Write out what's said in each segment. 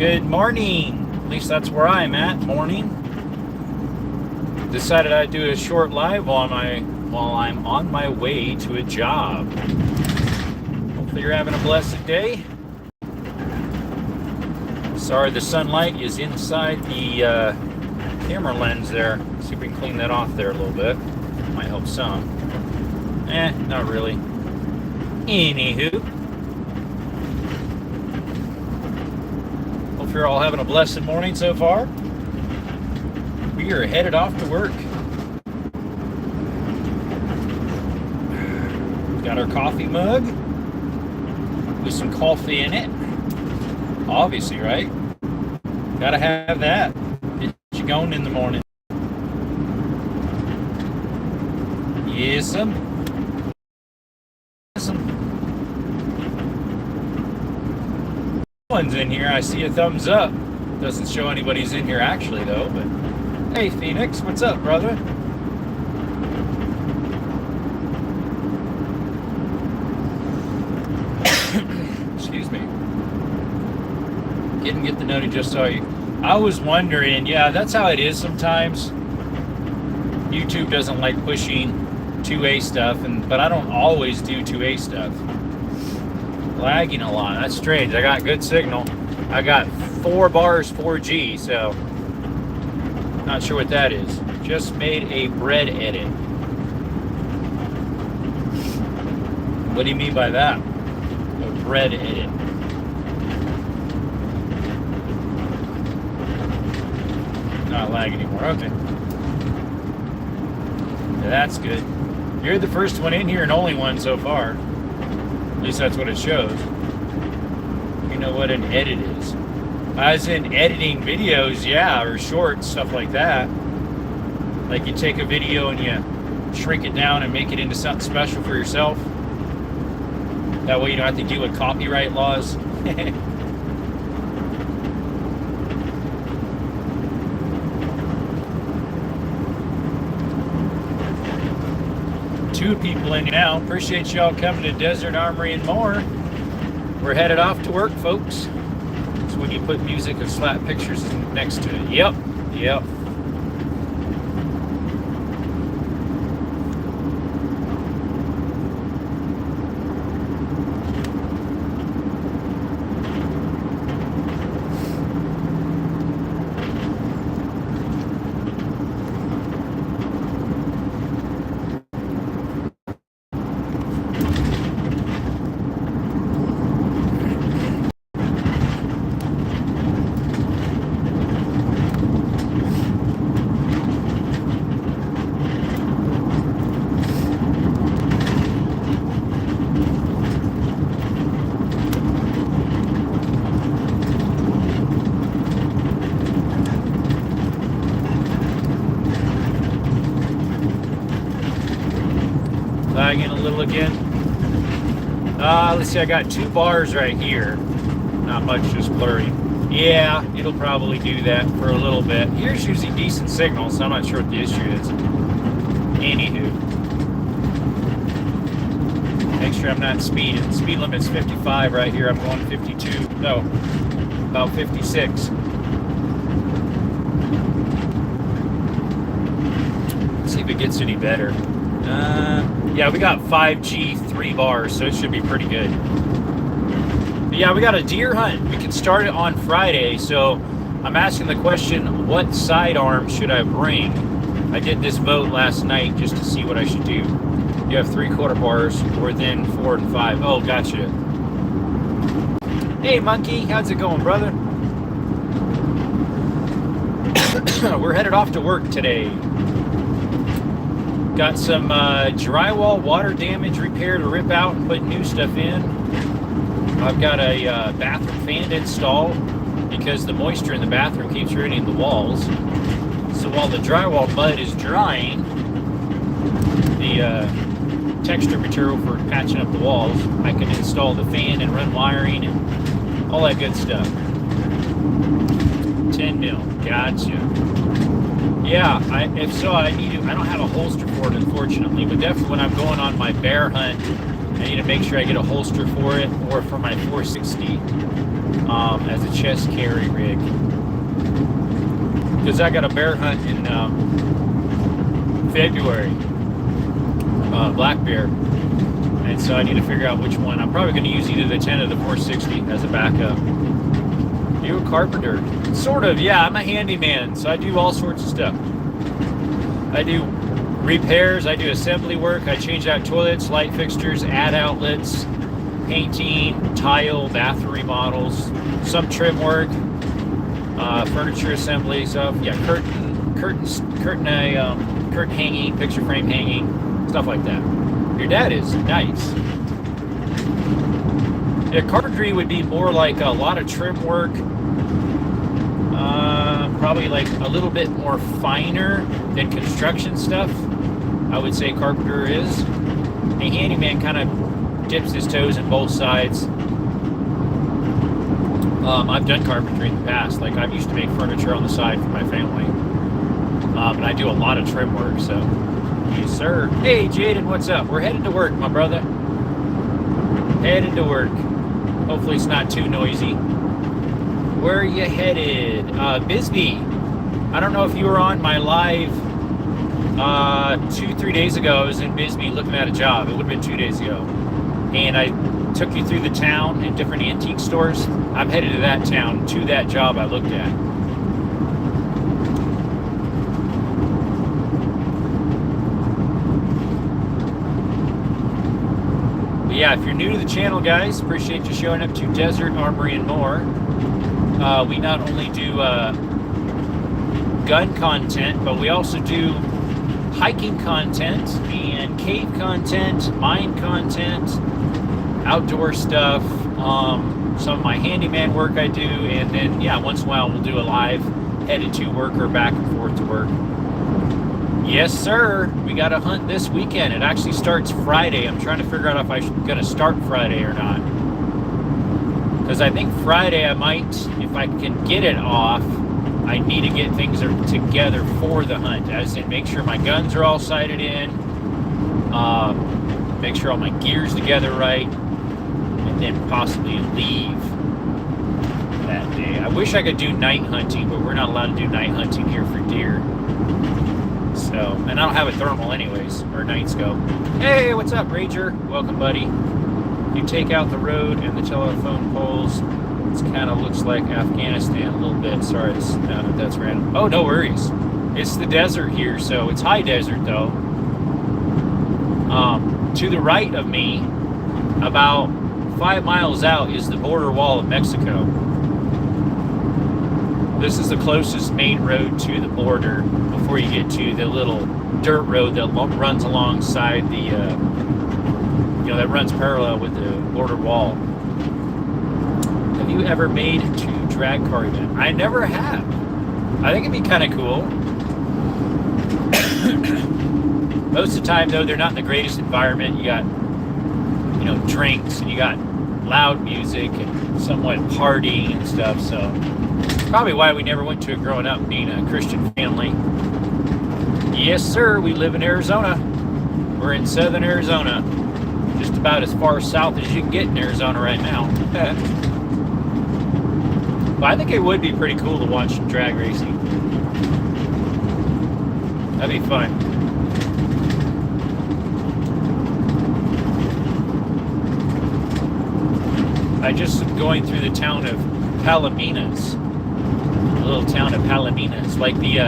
Good morning. At least that's where I'm at. Morning. Decided I'd do a short live while I'm on my way to a job. Hopefully you're having a blessed day. Sorry the sunlight is inside the camera lens there. See if we can clean that off there a little bit. Might help some. Not really. Anywho. Hope you're all having a blessed morning so far. We are headed off to work. Got our coffee mug with some coffee in it. Obviously, right? Gotta have that. Get you going in the morning. Yes, Someone's in here. I see a thumbs up. Doesn't show anybody's in here actually though, but hey Phoenix, what's up, brother? Excuse me. Get the note, just saw you. I was wondering, yeah, that's how it is sometimes. YouTube doesn't like pushing 2A stuff, but I don't always do 2A stuff. Lagging a lot. That's strange. I got good signal. I got 4 bars 4G, so not sure what that is. Just made a bread edit. What do you mean by that? A bread edit. Not lag anymore. Okay. Yeah, that's good. You're the first one in here and only one so far. At least that's what it shows. You know what an edit is. As in editing videos, yeah, or shorts, stuff like that. Like you take a video and you shrink it down and make it into something special for yourself. That way you don't have to deal with copyright laws. Two people in now. Appreciate y'all coming to Desert Armory and More. We're headed off to work, folks. It's when you put music and slap pictures next to it. Yep. Lagging a little again. Let's see, I got 2 bars right here. Not much, just blurry. Yeah, it'll probably do that for a little bit. Here's usually decent signal, so I'm not sure what the issue is. Anywho. Make sure I'm not speeding. Speed limit's 55 right here. I'm going 52. No, about 56. Let's see if it gets any better. Yeah, we got 5G 3 bars, so it should be pretty good. But yeah, we got a deer hunt. We can start it on Friday, so I'm asking the question, what sidearm should I bring? I did this vote last night just to see what I should do. You have 3/4 bars, or then 4 and 5. Oh, gotcha. Hey, Monkey, how's it going, brother? We're headed off to work today. Got some drywall water damage repair to rip out and put new stuff in. I've got a bathroom fan to install because the moisture in the bathroom keeps ruining the walls. So while the drywall mud is drying, the texture material for patching up the walls, I can install the fan and run wiring and all that good stuff. 10 mil, gotcha. Yeah, if so, I don't have a holster for it, unfortunately, but definitely when I'm going on my bear hunt, I need to make sure I get a holster for it, or for my 460. as a chest carry rig. Because I got a bear hunt in February, black bear. And so I need to figure out which one. I'm probably going to use either the 10 or the 460 as a backup. You a carpenter? Sort of, yeah. I'm a handyman, so I do all sorts of stuff. I do repairs, I do assembly work, I change out toilets, light fixtures, add outlets, painting, tile, bathroom remodels, some trim work, furniture assembly stuff. Yeah, curtain hanging, picture frame hanging, stuff like that. Your dad is nice. Yeah, carpentry would be more like a lot of trim work. Probably like a little bit more finer than construction stuff. I would say carpenter is. A handyman kind of dips his toes in both sides. I've done carpentry in the past. Like I used to make furniture on the side for my family. And I do a lot of trim work, so. Yes, sir. Hey, Jaden, what's up? We're headed to work, my brother. Headed to work. Hopefully it's not too noisy. Where are you headed? Bisbee. I don't know if you were on my live 2-3 days ago. I was in Bisbee looking at a job. It would have been 2 days ago. And I took you through the town and different antique stores. I'm headed to that town, to that job I looked at. But yeah, if you're new to the channel, guys, appreciate you showing up to Desert Armory and More. We not only do gun content, but we also do hiking content and cave content, mine content, outdoor stuff, some of my handyman work I do, and then, yeah, once in a while we'll do a live headed to work or back and forth to work. Yes, sir. We got a hunt this weekend. It actually starts Friday. I'm trying to figure out if I'm going to start Friday or not. Because I think Friday I might, if I can get it off, I need to get things together for the hunt. As in, make sure my guns are all sighted in, make sure all my gear's together right, and then possibly leave that day. I wish I could do night hunting, but we're not allowed to do night hunting here for deer. So, and I don't have a thermal anyways, or night scope. Hey, what's up, Rager? Welcome, buddy. You take out the road and the telephone poles. It kind of looks like Afghanistan a little bit. Sorry, that's random. Oh, no worries. It's the desert here, so it's high desert though. To the right of me, about 5 miles out, is the border wall of Mexico. This is the closest main road to the border before you get to the little dirt road that runs alongside the, that runs parallel with the border wall. Have you ever made to drag car event? I never have. I think it'd be kind of cool. Most of the time, though, they're not in the greatest environment. You got, drinks, and you got loud music and somewhat partying and stuff. So probably why we never went to it growing up, being a Christian family. Yes, sir. We live in Arizona. We're in southern Arizona. Just about as far south as you can get in Arizona right now. But I think it would be pretty cool to watch drag racing. That'd be fun. I just am going through the town of Palominas. The little town of Palominas. Like the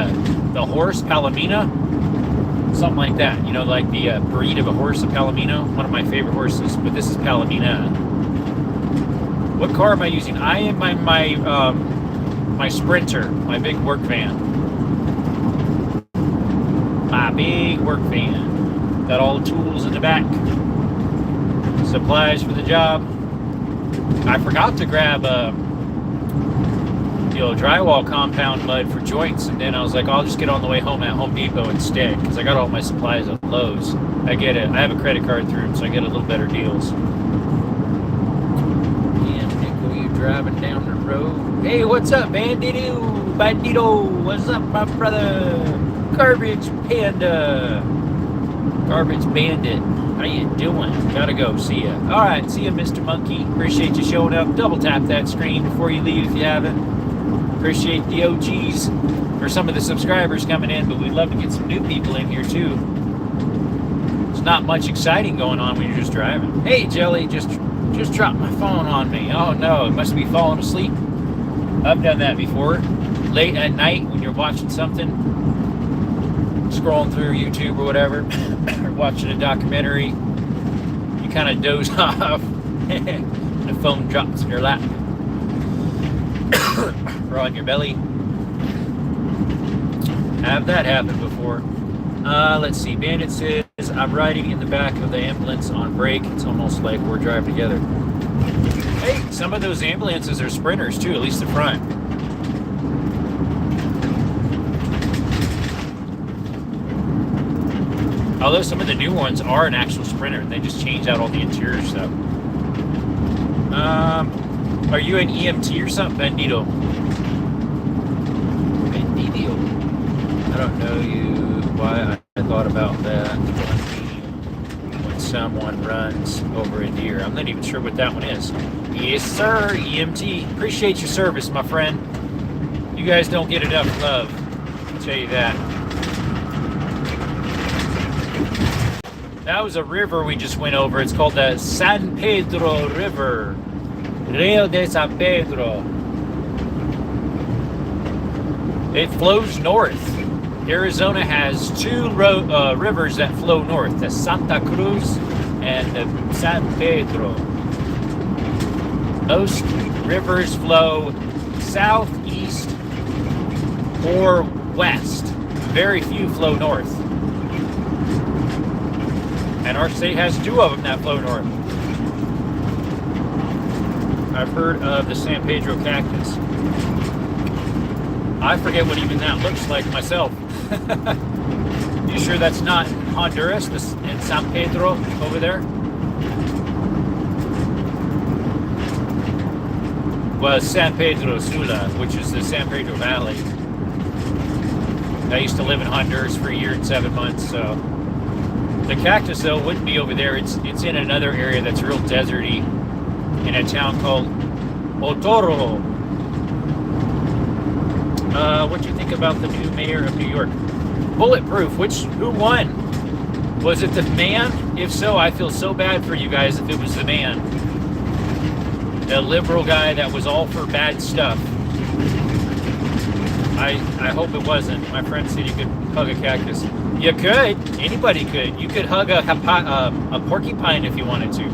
horse Palomino. Something like that, like the breed of a horse, a Palomino, one of my favorite horses, but this is Palomina. What car am I using? I am my Sprinter, my big work van. My big work van. Got all the tools in the back. Supplies for the job. I forgot to grab drywall compound mud for joints, and then I was like, I'll just get on the way home at Home Depot instead, because I got all my supplies at Lowe's. I have a credit card through them, so I get a little better deals. And Nico, you driving down the road? Hey, what's up, Bandito? What's up, my brother? Garbage Panda. Garbage Bandit, how you doing? Gotta go. See ya. All right, see ya, Mr. Monkey. Appreciate you showing up. Double tap that screen before you leave if you haven't. Appreciate the OGs or some of the subscribers coming in, but we'd love to get some new people in here too. There's not much exciting going on when you're just driving. Hey, Jelly, just dropped my phone on me. Oh no, it must be falling asleep. I've done that before. Late at night when you're watching something, scrolling through YouTube or whatever, or watching a documentary, you kind of doze off, and the phone drops in your lap, or on your belly. Have that happen before. Let's see. Bandit says, I'm riding in the back of the ambulance on break. It's almost like we're driving together. Hey, some of those ambulances are sprinters too, at least the front. Although some of the new ones are an actual sprinter. They just change out all the interior stuff. Are you an EMT or something? Bandito. I don't know why I thought about that when someone runs over a deer. I'm not even sure what that one is. Yes, sir, EMT. Appreciate your service, my friend. You guys don't get enough love. I'll tell you that. That was a river we just went over. It's called the San Pedro River. Rio de San Pedro. It flows north. Arizona has two rivers that flow north, the Santa Cruz and the San Pedro. Most rivers flow southeast or west. Very few flow north. And our state has two of them that flow north. I've heard of the San Pedro cactus. I forget what even that looks like myself. You sure that's not Honduras in San Pedro over there? Well, San Pedro Sula, which is the San Pedro Valley. I used to live in Honduras for a year and 7 months, so the cactus though wouldn't be over there. It's in another area that's real deserty in a town called Otoro. What do you think about the new mayor of New York? Bulletproof. Who won? Was it the man? If so, I feel so bad for you guys if it was the man. The liberal guy that was all for bad stuff. I hope it wasn't. My friend said you could hug a cactus. You could. Anybody could. You could hug a porcupine if you wanted to.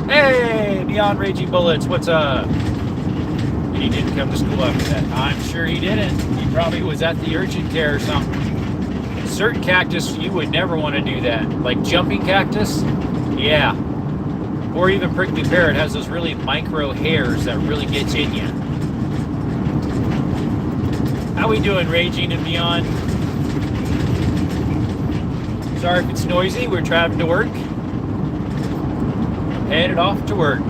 Hey, Beyond Raging Bullets, what's up? And he didn't come to school after that. I'm sure he didn't. He probably was at the urgent care or something. Certain cactus, you would never want to do that. Like jumping cactus, yeah. Or even prickly pear, it has those really micro hairs that really gets in you. How we doing, Raging and Beyond? Sorry if it's noisy, we're driving to work. I'm headed off to work.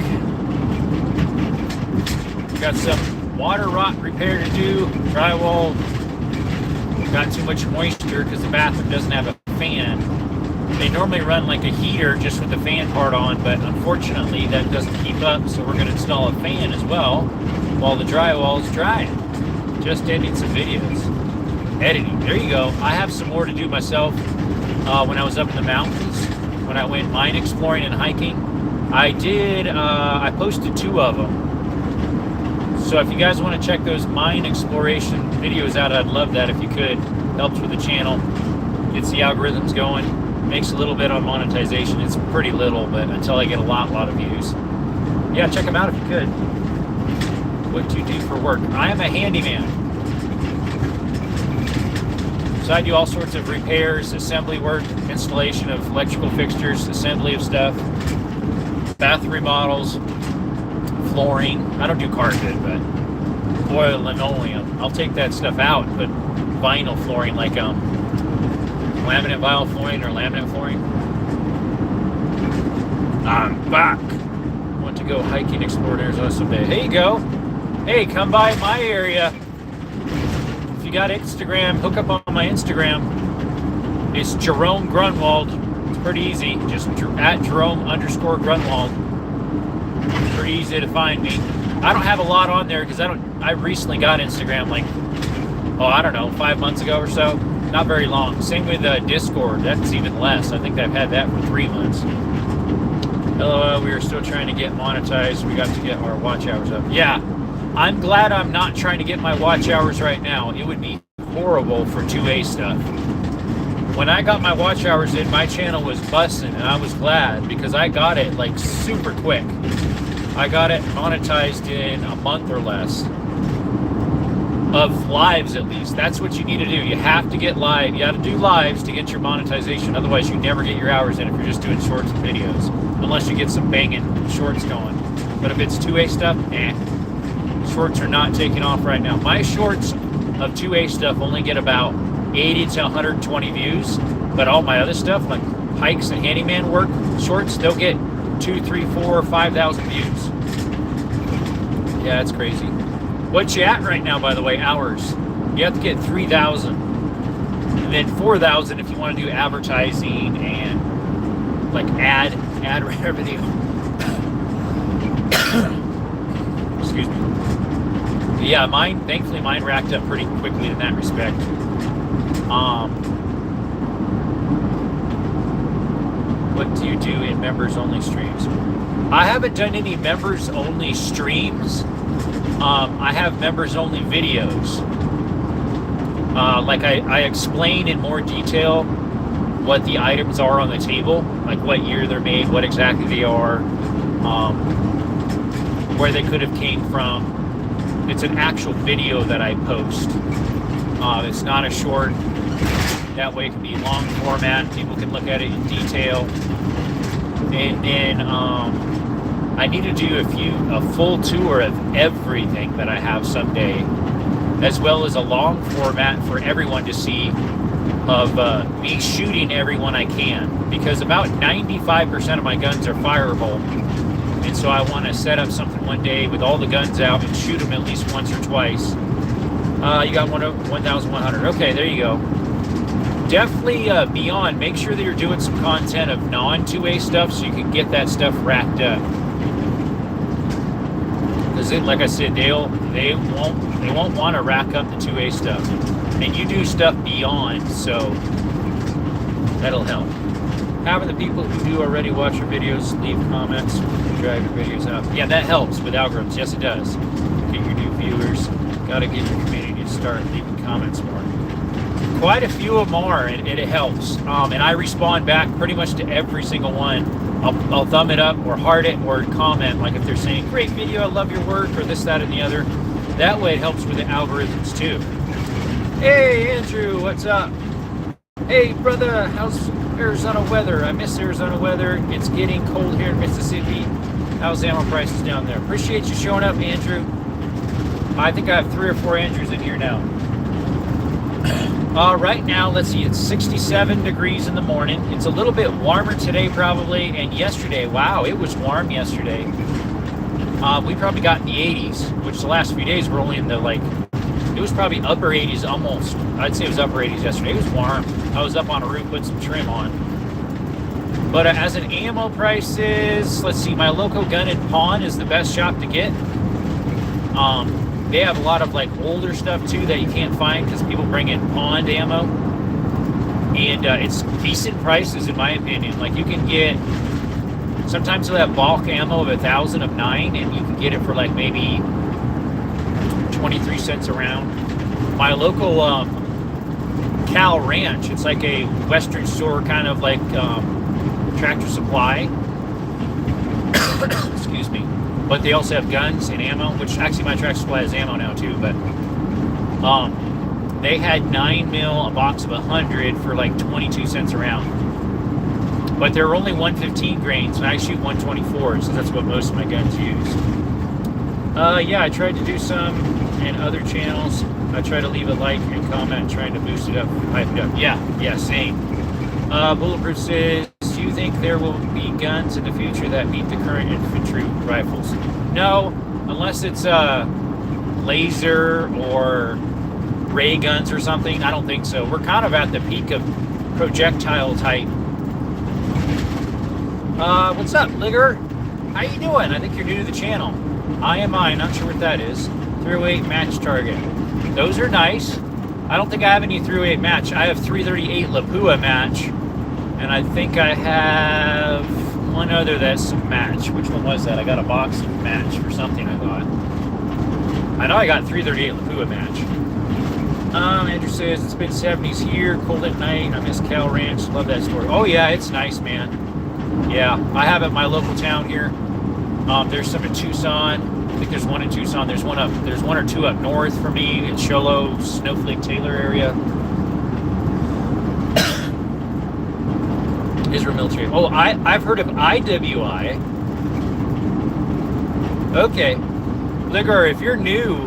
Got some water rot repair to do, drywall. Got too much moisture because the bathroom doesn't have a fan. They normally run like a heater just with the fan part on, but unfortunately that doesn't keep up, so we're going to install a fan as well while the drywall is drying. Just editing some videos. Editing, there you go. I have some more to do myself. When I was up in the mountains, when I went mine exploring and hiking, I posted 2 of them. So if you guys want to check those mine exploration videos out, I'd love that if you could. Helps with the channel, gets the algorithms going, makes a little bit on monetization. It's pretty little, but until I get a lot of views. Yeah, check them out if you could. What do you do for work? I am a handyman. So I do all sorts of repairs, assembly work, installation of electrical fixtures, assembly of stuff, bathroom remodels, flooring. I don't do carpet, but oil linoleum. I'll take that stuff out and put vinyl flooring, like laminate vinyl flooring or laminate flooring. I'm back. Want to go hiking, explore Arizona someday. Here you go. Hey, come by my area. If you got Instagram, hook up on my Instagram. It's Jerome Grunwald. pretty easy. Just at Jerome_Grunwald. Pretty easy to find me. I don't have a lot on there because I recently got Instagram like, I don't know, 5 months ago or so. Not very long. Same with Discord. That's even less. I think I've had that for 3 months. LOL, we are still trying to get monetized. We got to get our watch hours up. Yeah, I'm glad I'm not trying to get my watch hours right now. It would be horrible for 2A stuff. When I got my watch hours in, my channel was busting, and I was glad because I got it like super quick. I got it monetized in a month or less. Of lives, at least. That's what you need to do. You have to get live. You got to do lives to get your monetization. Otherwise, you never get your hours in if you're just doing shorts and videos. Unless you get some banging shorts going. But if it's 2A stuff, shorts are not taking off right now. My shorts of 2A stuff only get about 80 to 120 views. But all my other stuff, like hikes and handyman work shorts, they'll get 2, 3, 4, 5,000 views. Yeah, it's crazy. What you at right now, by the way, hours? You have to get 3,000. And then 4,000 if you want to do advertising and like ad revenue. Excuse me. Yeah, thankfully mine racked up pretty quickly in that respect. What do you do in members-only streams? I haven't done any members-only streams. I have members-only videos. Like I explain in more detail what the items are on the table, like what year they're made, what exactly they are, where they could have came from. It's an actual video that I post. It's not a short. That way it can be long format. People can look at it in detail. And then I need to do a full tour of everything that I have someday, as well as a long format for everyone to see of me shooting everyone I can, because about 95% of my guns are fireable, and so I want to set up something one day with all the guns out and shoot them at least once or twice. You got 1,100. Okay, there you go. Definitely beyond, make sure that you're doing some content of non-2A stuff so you can get that stuff racked up. Because like I said, they won't want to rack up the 2A stuff. And you do stuff beyond, so that'll help. Having the people who do already watch your videos leave comments, drive your videos out. Yeah, that helps with algorithms. Yes, it does. Get your new viewers. Got to get your community to start leaving comments more. Quite a few of them are, and it helps. And I respond back pretty much to every single one. I'll thumb it up or heart it or comment, like if they're saying, great video, I love your work, or this, that, and the other. That way it helps with the algorithms too. Hey, Andrew, what's up? Hey, brother, how's Arizona weather? I miss Arizona weather. It's getting cold here in Mississippi. How's ammo prices down there? Appreciate you showing up, Andrew. I think I have 3 or 4 Andrews in here now. Right now, let's see, it's 67 degrees in the morning. It's a little bit warmer today probably, and yesterday, wow, it was warm yesterday. We probably got in the 80s, which the last few days were only in the, it was probably upper 80s almost. I'd say it was upper 80s yesterday. It was warm. I was up on a roof putting some trim on. But as an ammo prices, let's see, my local gun and pawn is the best shop to get. They have a lot of older stuff too that you can't find because people bring in pawned ammo, and it's decent prices in my opinion. Like you can get, sometimes they'll have bulk ammo of 1,000 of 9, and you can get it for maybe 23 cents a round. My local Cal Ranch, it's like a Western store kind of Tractor Supply. Excuse me. But they also have guns and ammo, which actually my Tractor Supply has ammo now too, but they had 9mm, a box of 100 for 22 cents a round. But there are only 115 grains, and I shoot 124, so that's what most of my guns use. Yeah, I tried to do some in other channels. I try to leave a like and comment, trying to boost it up, hype it up. Yeah, same. Bulletproof says, do you think there will be guns in the future that meet the current infantry rifles? No, unless it's laser or ray guns or something. I don't think so. We're kind of at the peak of projectile type What's up, Ligger? How you doing? I think you're new to the channel. IMI, not sure what that is. 308 match target. Those are nice. I don't think I have any 308 match. I have 338 Lapua match. And I think I have one other that's match. Which one was that? I got a box of match for something I got. I know I got 338 Lapua match. Andrew says, it's been 70s here, cold at night. I miss Cal Ranch. Love that story. Oh yeah, it's nice, man. Yeah, I have it in my local town here. There's some in Tucson. I think there's one in Tucson. There's one or two up north for me in Sholo, Snowflake, Taylor area. Israel military. Oh, I've heard of IWI. Okay. Ligger, if you're new,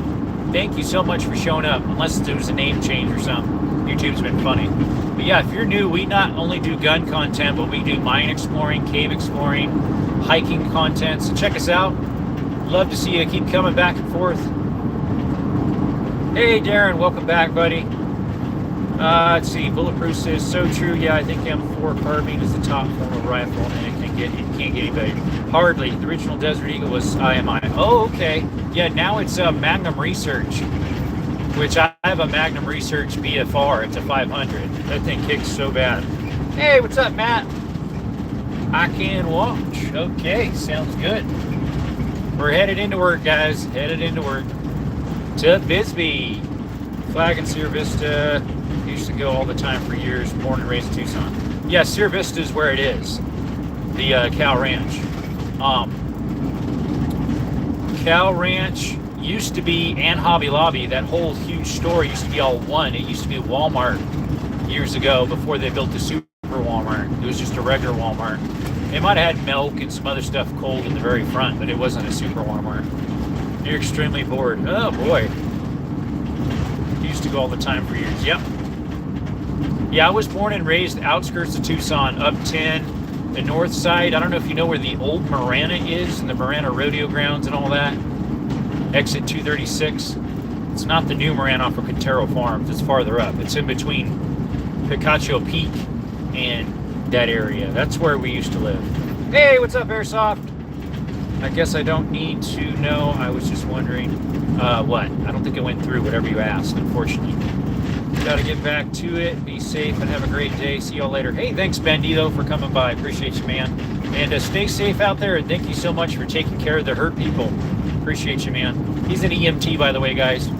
thank you so much for showing up. Unless there was a name change or something. YouTube's been funny. But yeah, if you're new, we not only do gun content, but we do mine exploring, cave exploring, hiking content. So check us out. Love to see you. Keep coming back and forth. Hey, Darren, welcome back, buddy. Let's see. Bulletproof says, so true. Yeah, I think M4 carbine is the top form of rifle, and it can't get any better. Hardly. The original Desert Eagle was IMI. Oh, okay. Yeah, now it's Magnum Research, which I have a Magnum Research BFR. It's a 500. That thing kicks so bad. Hey, what's up, Matt? I can watch. Okay, sounds good. We're headed into work, guys. Headed into work. To Bisbee. Flag in Sierra Vista. Used to go all the time for years. Born and raised in Tucson. Yeah, Sierra Vista is where it is. The Cal Ranch. Cal Ranch used to be, and Hobby Lobby, that whole huge store used to be all one. It used to be Walmart years ago before they built the super Walmart. It was just a regular Walmart. They might have had milk and some other stuff cold in the very front, but it wasn't a super Walmart. You're extremely bored. Oh boy. Used to go all the time for years. Yep. Yeah, I was born and raised outskirts of Tucson, up 10, the north side. I don't know if you know where the old Marana is, and the Marana Rodeo Grounds and all that. Exit 236. It's not the new Marana off of Quintero Farms. It's farther up. It's in between Picacho Peak and that area. That's where we used to live. Hey, what's up, Airsoft? I guess I don't need to know. I was just wondering what? I don't think it went through whatever you asked, unfortunately. Got to get back to it. Be safe and have a great day. See y'all later. Hey, thanks, Bendy, though, for coming by. Appreciate you, man. And stay safe out there. And thank you so much for taking care of the hurt people. Appreciate you, man. He's an EMT, by the way, guys.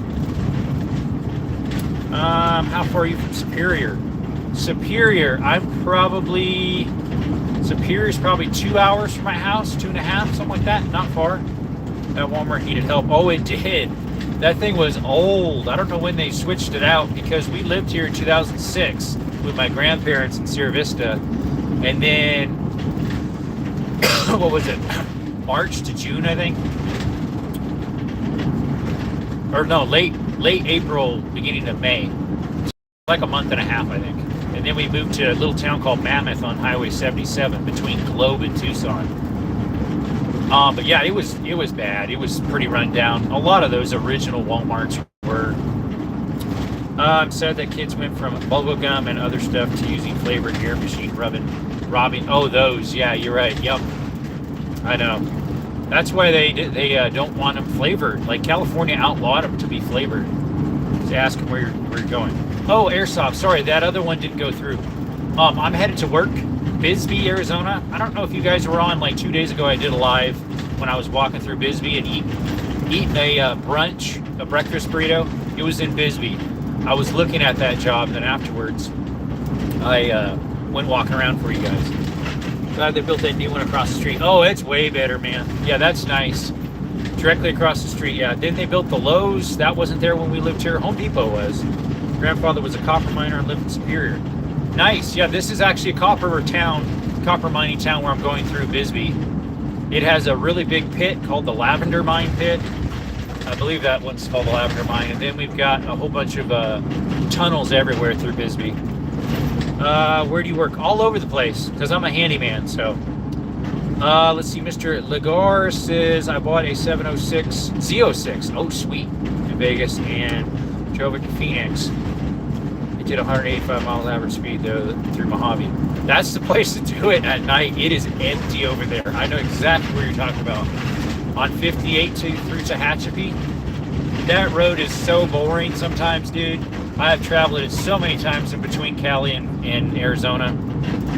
How far are you from Superior? Superior, Superior's probably 2 hours from my house, 2.5, something like that. Not far. That Walmart needed help. Oh, it did. That thing was old. I don't know when they switched it out, because we lived here in 2006 with my grandparents in Sierra Vista. And then, what was it? March to June, I think. Or no, late April, beginning of May. Like a month and a half, I think. And then we moved to a little town called Mammoth on Highway 77 between Globe and Tucson. But yeah, it was bad. It was pretty run down. A lot of those original Walmarts were. I'm sad that kids went from bubble gum and other stuff to using flavored air machine robbing. Oh, those. Yeah, you're right. Yep. I know. That's why they don't want them flavored. Like California outlawed them to be flavored. Just ask them where you're going. Oh, Airsoft. Sorry, that other one didn't go through. I'm headed to work. Bisbee, Arizona. I don't know if you guys were on, like 2 days ago. I did a live when I was walking through Bisbee and eating a brunch, a breakfast burrito. It was in Bisbee. I was looking at that job, and then afterwards, I went walking around for you guys. Glad they built that new one across the street. Oh, it's way better, man. Yeah, that's nice. Directly across the street. Yeah, then they built the Lowe's. That wasn't there when we lived here. Home Depot was. Grandfather was a copper miner and lived in Superior. Nice. Yeah, this is actually a copper mining town where I'm going through, Bisbee. It has a really big pit called the Lavender Mine Pit. I believe that one's called the Lavender Mine. And then we've got a whole bunch of tunnels everywhere through Bisbee. Where do you work? All over the place, because I'm a handyman. So let's see. Mr. Lagar says, I bought a 706 Z06. Oh, sweet. In Vegas, and drove it to Phoenix. It did 185 miles average speed though through Mojave. That's the place to do it at night. It is empty over there. I know exactly where you're talking about. On 58 through Tehachapi. That road is so boring sometimes, dude. I have traveled it so many times in between Cali and Arizona.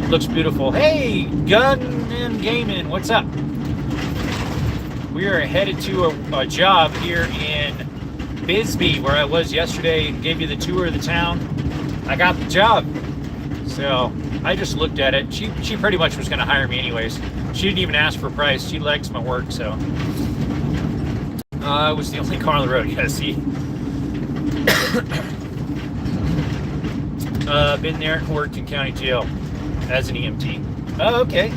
It looks beautiful. Hey, Gun and Gaming, what's up? We are headed to a job here in Bisbee, where I was yesterday and gave you the tour of the town. I got the job. So I just looked at it. She pretty much was going to hire me anyways. She didn't even ask for a price. She likes my work, so. I was the only car on the road. Yeah, see. Been there and worked in county jail as an EMT. Oh, okay.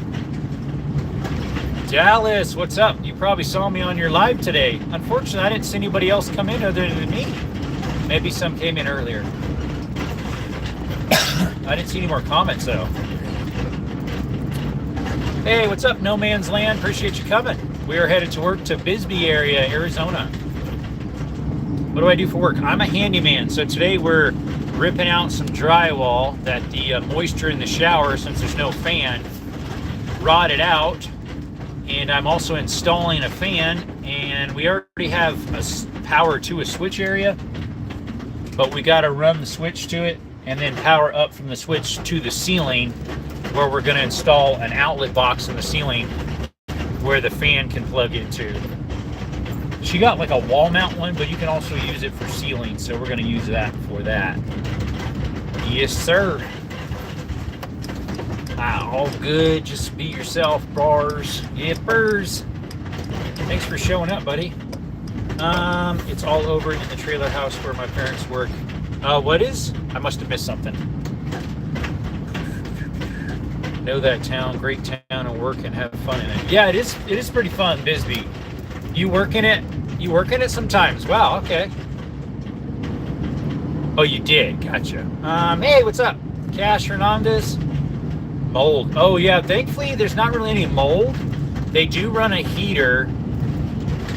Dallas, what's up? You probably saw me on your live today. Unfortunately, I didn't see anybody else come in other than me. Maybe some came in earlier. I didn't see any more comments though. Hey, what's up, No Man's Land? Appreciate you coming. We are headed to work to Bisbee area, Arizona. What do I do for work? I'm a handyman. So today we're ripping out some drywall that the moisture in the shower, since there's no fan, rotted out. And I'm also installing a fan, and we already have a power to a switch area, but we got to run the switch to it and then power up from the switch to the ceiling, where we're going to install an outlet box in the ceiling where the fan can plug into. She got like a wall mount one, but you can also use it for ceiling, so we're going to use that for that. Yes, sir. All good. Just be yourself, bars. Yippers. Thanks for showing up, buddy. It's all over in the trailer house where my parents work. What is? I must have missed something. Know that town, great town, and work and have fun in it. Yeah, it is. It is pretty fun, Bisbee. You work in it? You work in it sometimes. Wow. Okay. Oh, you did. Gotcha. Hey, what's up, Cash Hernandez? Mold. Oh yeah. Thankfully, there's not really any mold. They do run a heater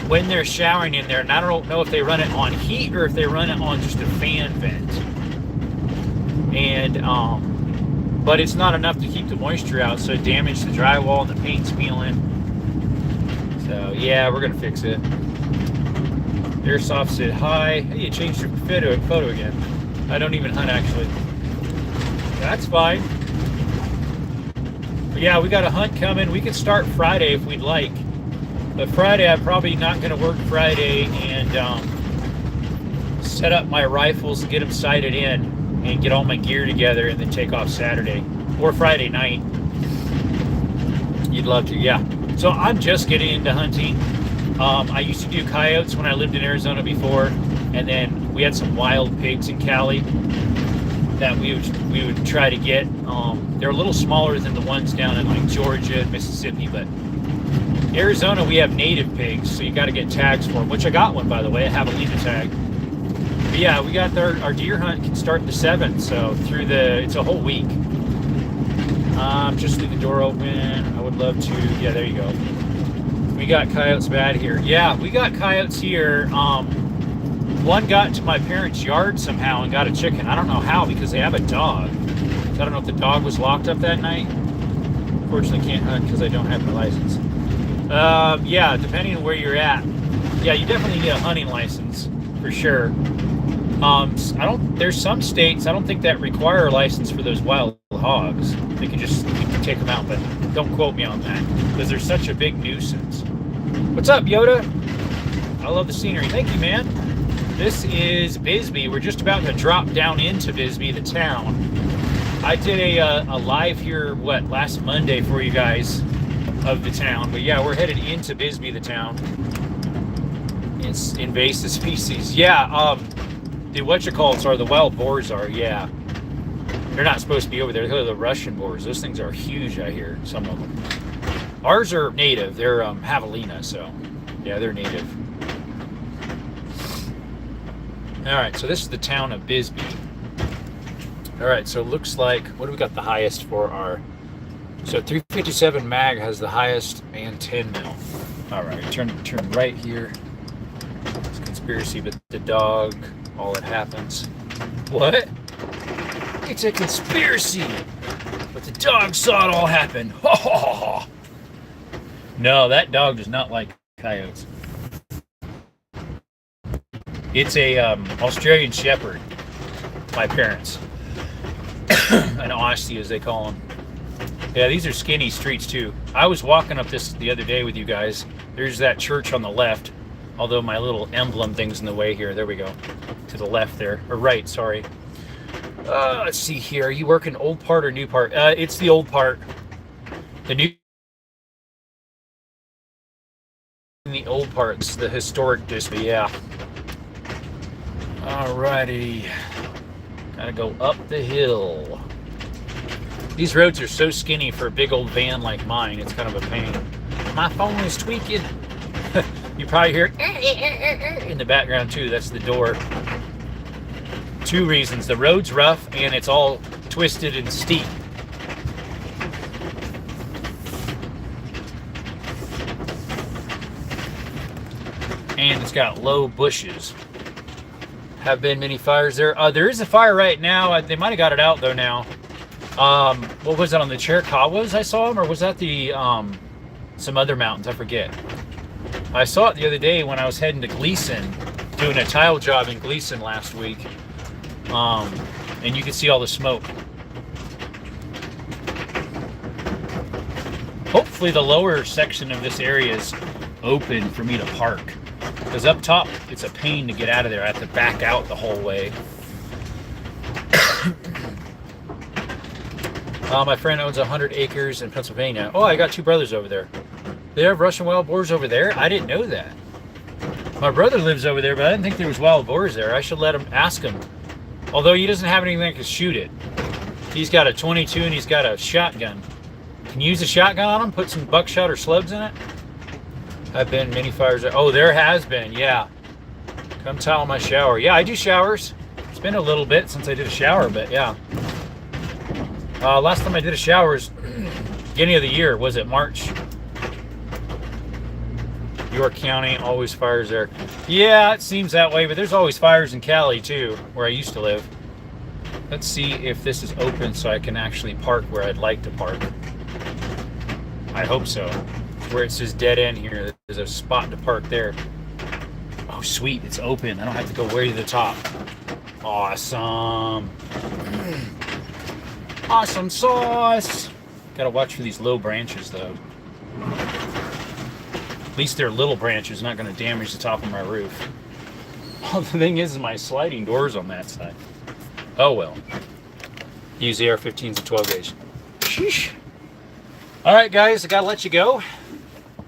when they're showering in there, and I don't know if they run it on heat or if they run it on just a fan vent. And but it's not enough to keep the moisture out, so it damaged the drywall and the paint's peeling. So yeah, we're gonna fix it. Airsoft said hi. Hey, you changed your photo again. I don't even hunt actually. That's fine. But yeah, we got a hunt coming. We could start Friday if we'd like. But Friday, I'm probably not going to work Friday and set up my rifles, get them sighted in, and get all my gear together, and then take off Saturday or Friday night. You'd love to, yeah. So I'm just getting into hunting. I used to do coyotes when I lived in Arizona before, and then we had some wild pigs in Cali that we would try to get. They're a little smaller than the ones down in like Georgia and Mississippi, but Arizona, we have native pigs, so you got to get tags for them, which I got one, by the way. I have a Lima tag. But yeah, we got our deer hunt can start the 7th, so it's a whole week. Just leave the door open. I would love to. Yeah, there you go. We got coyotes bad here. Yeah, we got coyotes here. One got into my parents' yard somehow and got a chicken. I don't know how, because they have a dog. So I don't know if the dog was locked up that night. Unfortunately, can't hunt because I don't have my license. Yeah, depending on where you're at. Yeah, you definitely need a hunting license for sure. There's some states I don't think that require a license for those wild hogs. They can just take them out, but don't quote me on that because they're such a big nuisance. What's up, Yoda? I love the scenery. Thank you, man. This is Bisbee. We're just about to drop down into Bisbee, the town. I did a live here, last Monday for you guys of the town. But yeah, we're headed into Bisbee, the town. It's invasive species. Yeah, the whatchalls are the wild boars are, yeah. They're not supposed to be over there. They're the Russian boars. Those things are huge, I hear, some of them. Ours are native. They're javelina, so yeah, they're native. All right, so this is the town of Bisbee. All right, so it looks like, what do we got the highest for our, so 357 mag has the highest and 10 mil. All right, turn right here. It's conspiracy, but the dog, all that happens. What? It's a conspiracy. But the dog saw it all happen. No, that dog does not like coyotes. It's a Australian Shepherd, my parents. An Aussie, as they call them. Yeah, these are skinny streets too. I was walking up this the other day with you guys. There's that church on the left, although my little emblem thing's in the way here. There we go. To the left there, or right, sorry. Let's see here. Are you working old part or new part? It's the old part. The new, the old parts, the historic district. Yeah. Alrighty. Gotta go up the hill. These roads are so skinny for a big old van like mine. It's kind of a pain. My phone is tweaking. You probably hear in the background too. That's the door. Two reasons. The road's rough and it's all twisted and steep. And it's got low bushes. Have been many fires there. There is a fire right now. They might have got it out though now. What was that on the Chiricahuas I saw them, or was that the some other mountains? I forget. I saw it the other day when I was heading to Gleason, doing a tile job in Gleason last week, and you could see all the smoke. Hopefully the lower section of this area is open for me to park, because up top it's a pain to get out of there. I have to back out the whole way. My friend owns 100 acres in Pennsylvania. Oh, I got two brothers over there. They have Russian wild boars over there? I didn't know that. My brother lives over there, but I didn't think there was wild boars there. I should let him, ask him. Although he doesn't have anything that can shoot it. He's got a 22 and he's got a shotgun. Can you use a shotgun on him? Put some buckshot or slugs in it? I've been many fires. Oh, there has been, yeah. Come tile my shower. Yeah, I do showers. It's been a little bit since I did a shower, but yeah. Last time I did a shower was beginning of the year. Was it March? York County, always fires there. Yeah, it seems that way, but there's always fires in Cali too, where I used to live. Let's see if this is open so I can actually park where I'd like to park. I hope so. Where it says dead end here, there's a spot to park there. Oh, sweet, it's open. I don't have to go way to the top. Awesome. Awesome sauce. Gotta watch for these low branches though. At least they're little branches, not gonna damage the top of my roof. Well, the thing is my sliding doors on that side. Oh well. Use the AR-15s and 12 gauge. Sheesh. All right, guys, I gotta let you go.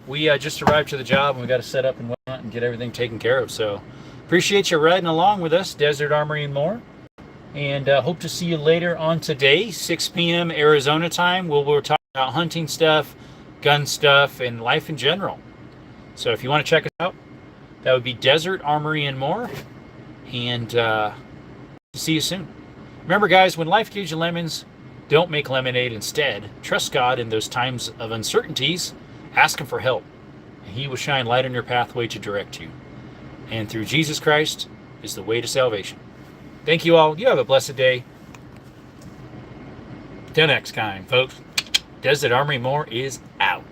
We just arrived to the job and we gotta set up and whatnot and get everything taken care of. So appreciate you riding along with us, Desert Armory and More. And hope to see you later on today, 6 p.m. Arizona time. We're talking about hunting stuff, gun stuff, and life in general. So if you want to check us out, that would be Desert Armory and More. And see you soon. Remember, guys, when life gives you lemons, don't make lemonade. Instead, trust God in those times of uncertainties. Ask Him for help. And He will shine light on your pathway to direct you. And through Jesus Christ is the way to salvation. Thank you all. You have a blessed day. Till next time, folks. Desert Armory More is out.